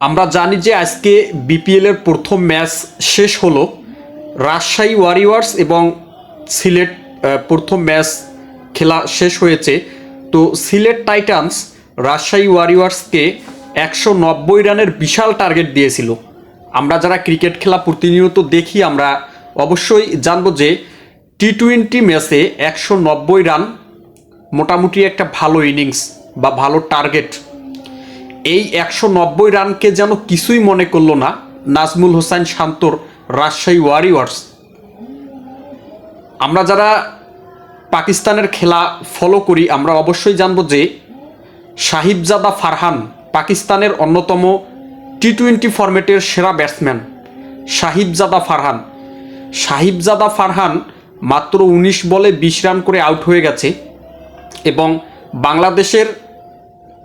আমরা জানি যে আজকে বিপিএল এর প্রথম ম্যাচ শেষ হলো। রাজশাহী ওয়ারিয়র্স এবং সিলেট প্রথম ম্যাচ খেলা শেষ হয়েছে। তো সিলেট টাইটান্স রাজশাহী ওয়ারিয়র্সকে 190 রানের বিশাল টার্গেট দিয়েছিল। আমরা যারা ক্রিকেট খেলা প্রতিনিয়ত দেখি আমরা অবশ্যই জানবো যে টি-20 ম্যাচে 190 রান মোটামুটি একটা ভালো ইনিংস বা ভালো টার্গেট। এই 190 রানকে যেন কিছুই মনে করলো না নাজমুল হোসেন শান্তর রাজশাহী ওয়ারিয়র্স। আমরা যারা পাকিস্তানের খেলা ফলো করি আমরা অবশ্যই জানবো যে সাহিবজাদা ফারহান পাকিস্তানের অন্যতম টি-20 ফরম্যাটের সেরা ব্যাটসম্যান। সাহিবজাদা ফারহান মাত্র 19 বলে 20 রান করে আউট হয়ে গেছে এবং বাংলাদেশের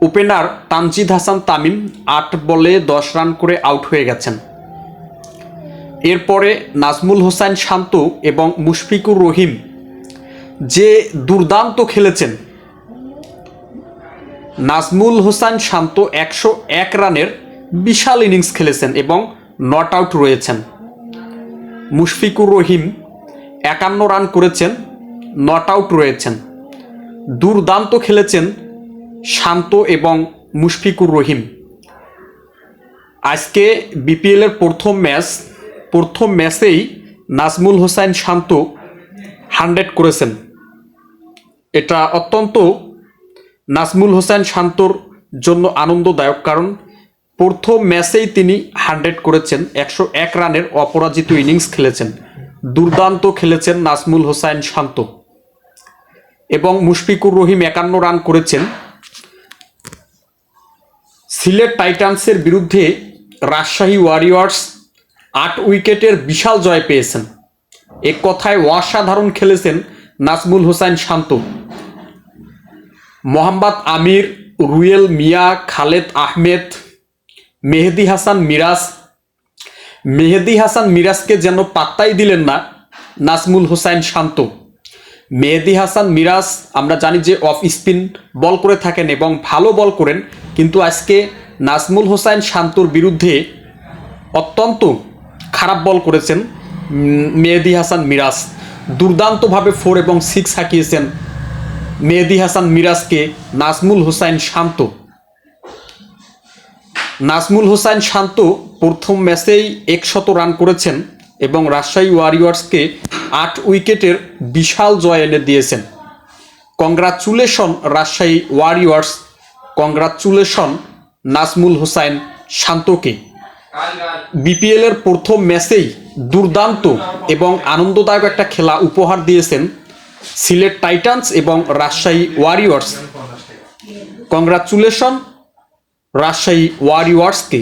ওপেনার তানজিদ হাসান তামিম 8 বলে 10 রান করে আউট হয়ে গেছেন। এরপরে নাজমুল হোসেন শান্ত এবং মুশফিকুর রহিম যে দুর্দান্ত খেলেছেন। নাজমুল হোসেন শান্ত 101 রানের বিশাল ইনিংস খেলেছেন এবং নট আউট রয়েছেন। মুশফিকুর রহিম 51 রান করেছেন, নট আউট রয়েছেন। দুর্দান্ত খেলেছেন শান্ত এবং মুশফিকুর রহিম। আজকে বিপিএল এর প্রথম ম্যাচেই নাজমুল হোসেন শান্ত 100 করেছেন। এটা অত্যন্ত নাজমুল হোসেন শান্তর জন্য আনন্দদায়ক, কারণ প্রথম ম্যাচেই তিনি 100 করেছেন। 101 রানের অপরাজিত ইনিংস খেলেছেন। দুর্দান্ত খেলেছেন নাজমুল হোসেন শান্ত এবং মুশফিকুর রহিম 51 রান করেছেন। সিলেট টাইটান্সের বিরুদ্ধে রাজশাহী ওয়ারিয়র্স 8 উইকেটের বিশাল জয় পেয়েছেন। এক কথায় অসাধারণ খেলেছেন নাজমুল হোসেন শান্ত। মোহাম্মদ আমির, রুয়েল মিয়া, খালেদ আহমেদ, মেহেদি হাসান মিরাজকে যেন পাত্তাই দিলেন না নাজমুল হোসেন শান্ত। মেহেদি হাসান মিরাজ আমরা জানি যে অফ স্পিন বল করে থাকেন এবং ভালো বল করেন, কিন্তু আজকে নাজমুল হোসেন শান্তর বিরুদ্ধে অত্যন্ত খারাপ বল করেছেন মেহেদি হাসান মিরাজ। দুর্দান্তভাবে 4 এবং 6 হাঁকিয়েছেন মেহেদি হাসান মিরাজকে নাজমুল হোসেন শান্ত প্রথম ম্যাচেই 100 রান করেছেন এবং রাজশাহী ওয়ারিয়র্সকে 8 উইকেটের বিশাল জয় এনে দিয়েছেন। Congratulation Rajshahi Warriors, congratulation Najmul Hossain শান্তকে। বিপিএল এর প্রথম ম্যাচেই দুর্দান্ত এবং আনন্দদায়ক একটা খেলা উপহার দিয়েছেন সিলেট টাইটান্স এবং রাজশাহী ওয়ারিয়র্স। কংগ্রাচুলেশন রাজশাহী ওয়ারিয়র্সকে।